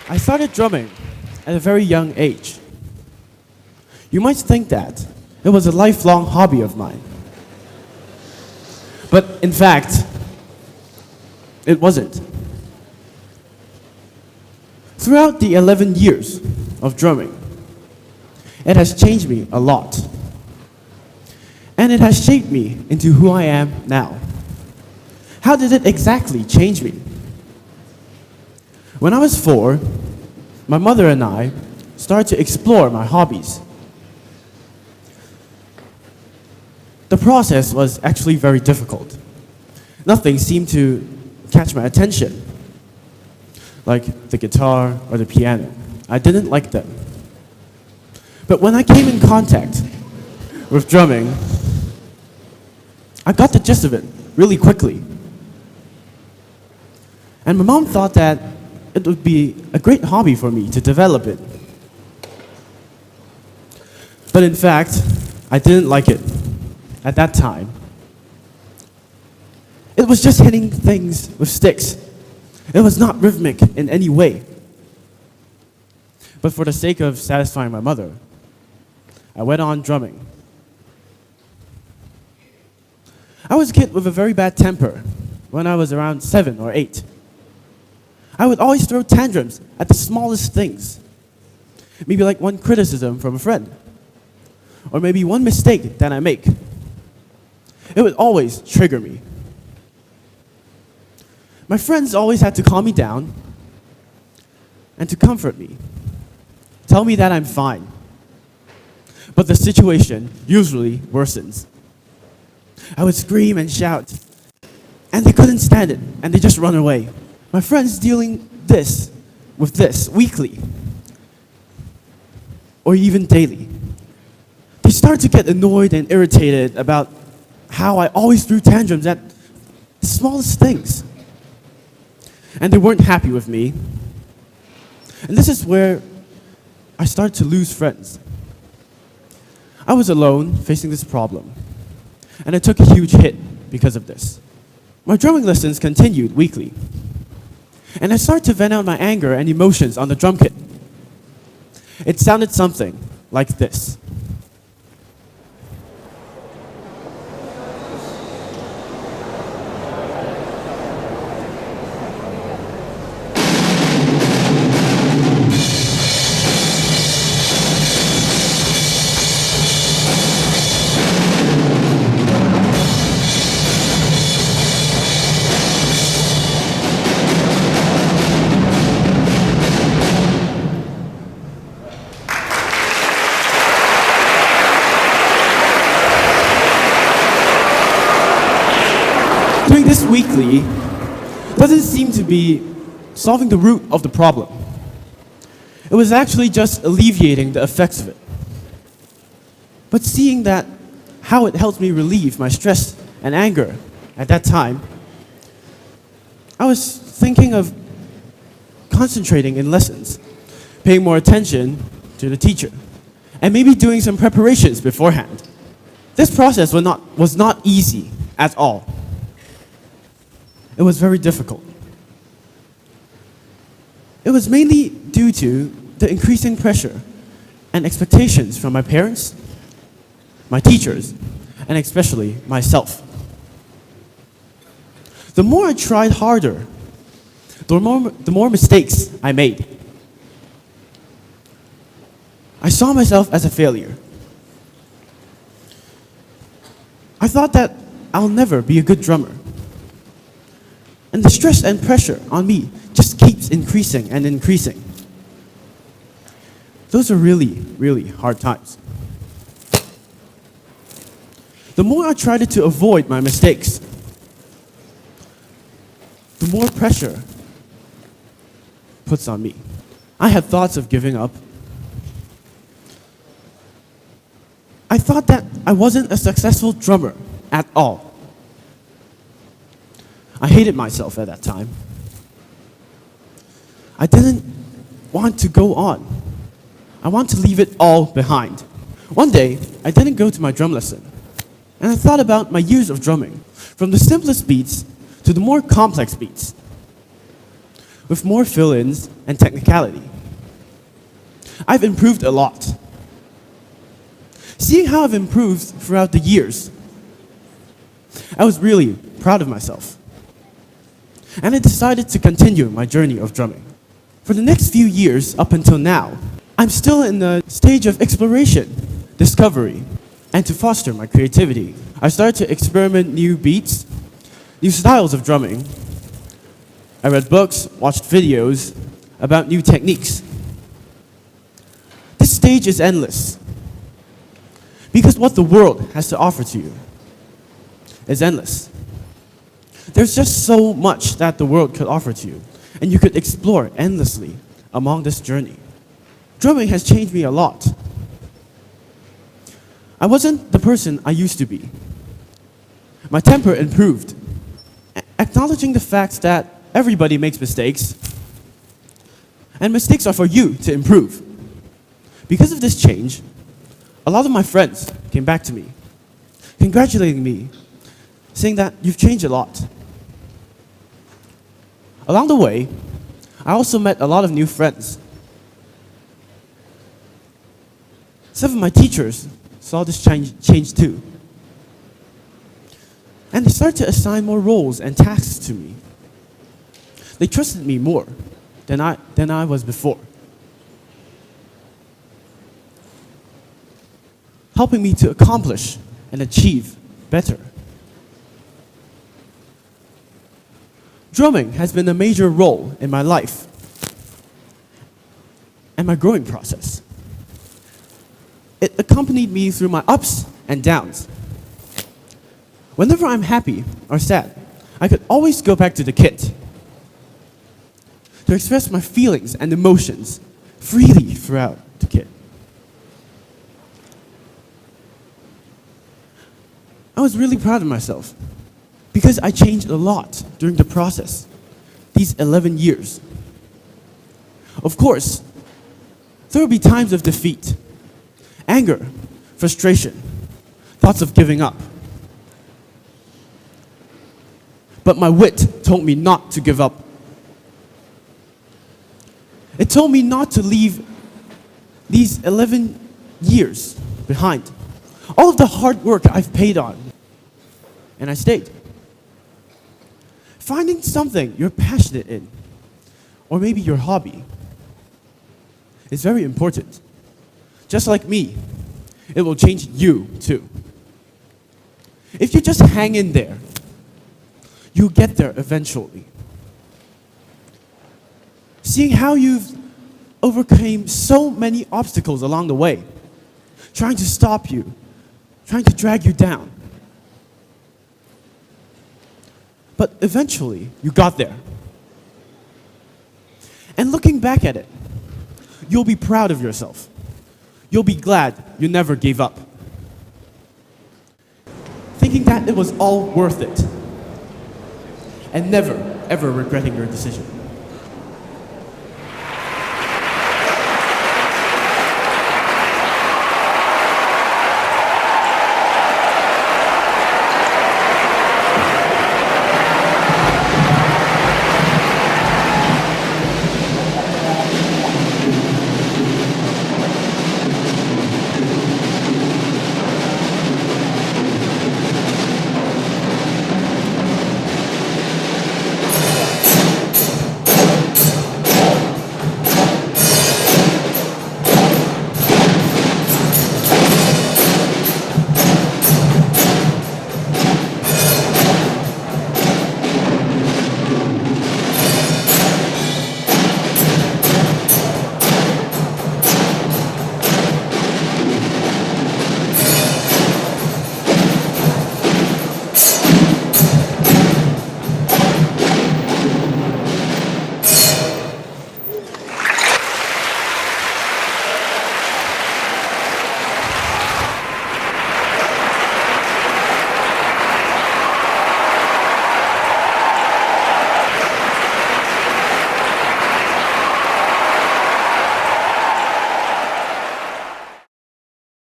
I started drumming at a very young age. You might think that it was a lifelong hobby of mine. But in fact, it wasn't. Throughout the 11 years of drumming, it has changed me a lot. And it has shaped me into who I am now. How did it exactly change me? When I was 4, my mother and I started to explore my hobbies. The process was actually very difficult. Nothing seemed to catch my attention, like the guitar or the piano. I didn't like them. But when I came in contact with drumming, I got the gist of it really quickly. And my mom thought that it would be a great hobby for me to develop it. But in fact, I didn't like it at that time. It was just hitting things with sticks. It was not rhythmic in any way. But for the sake of satisfying my mother, I went on drumming. I was a kid with a very bad temper when I was around 7 or 8. I would always throw tantrums at the smallest things. Maybe like one criticism from a friend. Or maybe one mistake that I make. It would always trigger me. My friends always had to calm me down and to comfort me. Tell me that I'm fine. But the situation usually worsens. I would scream and shout, and they couldn't stand it, and they just run away. My friends dealing with this weekly, or even daily. They start to get annoyed and irritated about how I always threw tantrums at the smallest things. And they weren't happy with me. And this is where I started to lose friends. I was alone facing this problem. And I took a huge hit because of this. My drumming lessons continued weekly. And I started to vent out my anger and emotions on the drum kit. It sounded something like this. Doing this weekly doesn't seem to be solving the root of the problem. It was actually just alleviating the effects of it. But seeing that how it helped me relieve my stress and anger at that time, I was thinking of concentrating in lessons, paying more attention to the teacher, and maybe doing some preparations beforehand. This process was not easy at all. It was very difficult. It was mainly due to the increasing pressure and expectations from my parents, my teachers, and especially myself. The more I tried harder, the more mistakes I made. I saw myself as a failure. I thought that I'll never be a good drummer. And the stress and pressure on me just keeps increasing and increasing. Those are really, really hard times. The more I tried to avoid my mistakes, the more pressure puts on me. I had thoughts of giving up. I thought that I wasn't a successful drummer at all. I hated myself at that time. I didn't want to go on. I want to leave it all behind. One day, I didn't go to my drum lesson. And I thought about my years of drumming, from the simplest beats to the more complex beats. with more fill-ins and technicality. I've improved a lot. Seeing how I've improved throughout the years, I was really proud of myself. And I decided to continue my journey of drumming. For the next few years, up until now, I'm still in the stage of exploration, discovery, and to foster my creativity. I started to experiment new beats, new styles of drumming. I read books, watched videos about new techniques. This stage is endless, because what the world has to offer to you is endless. There's just so much that the world could offer to you, and you could explore endlessly along this journey. Drumming has changed me a lot. I wasn't the person I used to be. My temper improved, acknowledging the fact that everybody makes mistakes, and mistakes are for you to improve. Because of this change, a lot of my friends came back to me, congratulating me, saying that you've changed a lot. Along the way, I also met a lot of new friends. Some of my teachers saw this change too. And they started to assign more roles and tasks to me. They trusted me more than I was before, helping me to accomplish and achieve better. Drumming has been a major role in my life and my growing process. It accompanied me through my ups and downs. Whenever I'm happy or sad, I could always go back to the kit to express my feelings and emotions freely throughout the kit. I was really proud of myself because I changed a lot during the process, these 11 years. Of course, there will be times of defeat, anger, frustration, thoughts of giving up. But my wit told me not to give up. It told me not to leave these 11 years behind. All of the hard work I've paid on, and I stayed. Finding something you're passionate in, or maybe your hobby, is very important. Just like me, it will change you too. If you just hang in there, you'll get there eventually. Seeing how you've overcame so many obstacles along the way, trying to stop you, trying to drag you down. But eventually, you got there. And looking back at it, you'll be proud of yourself. You'll be glad you never gave up. Thinking that it was all worth it. And never, ever regretting your decision.